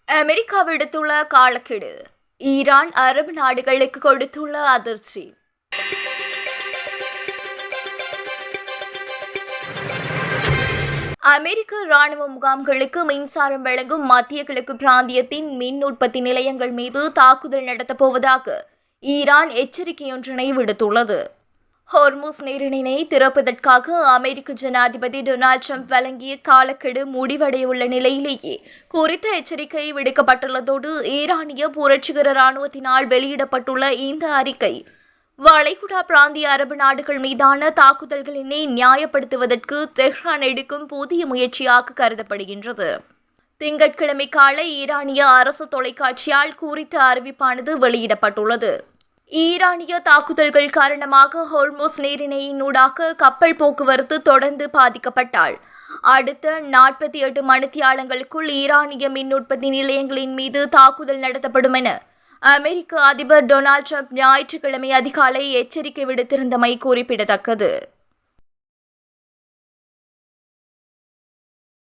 America விடுத்துள்ள காலக்கெடு. Iran அரபு நாடுகளுக்கு கொடுத்துள்ள அதிர்ச்சி. அமெரிக்க ராணுவ முகாம்களுக்கு மின்சாரம் வழங்கும் மத்திய கிழக்கு பிராந்தியத்தின் மின் உற்பத்தி நிலையங்கள் மீது தாக்குதல் நடத்தப் போவதாக ஈரான் எச்சரிக்கையொன்றினை விடுத்துள்ளது. ஹோர்முஸ் நீரிணையை திறப்பதற்காக அமெரிக்க ஜனாதிபதி டொனால்ட் ட்ரம்ப் வழங்கிய காலக்கெடு முடிவடையுள்ள நிலையிலேயே குறித்த எச்சரிக்கை விடுக்கப்பட்டுள்ளதோடு ஈரானிய புரட்சிகர இராணுவத்தினால் வெளியிடப்பட்டுள்ள இந்த அறிக்கை வளைகுடா பிராந்திய அரபு நாடுகள் மீதான தாக்குதல்களினை நியாயப்படுத்துவதற்கு தெஹ்ரான் எடுக்கும் புதிய முயற்சியாக கருதப்படுகின்றது. திங்கட்கிழமை காலை ஈரானிய அரசு தொலைக்காட்சியால் குறித்த அறிவிப்பானது வெளியிடப்பட்டுள்ளது. ஈரானிய தாக்குதல்கள் காரணமாக ஹோர்முஸ் நீரிணையினூடாக கப்பல் போக்குவரத்து தொடர்ந்து பாதிக்கப்பட்டால் அடுத்த 48 மணித்தியாலங்களுக்குள் ஈரானிய மின் உற்பத்தி நிலையங்களின் மீது தாக்குதல் நடத்தப்படும் என அமெரிக்க அதிபர் டொனால்ட் ட்ரம்ப் ஞாயிற்றுக்கிழமை அதிகாலை எச்சரிக்கை விடுத்திருந்தமை குறிப்பிடத்தக்கது.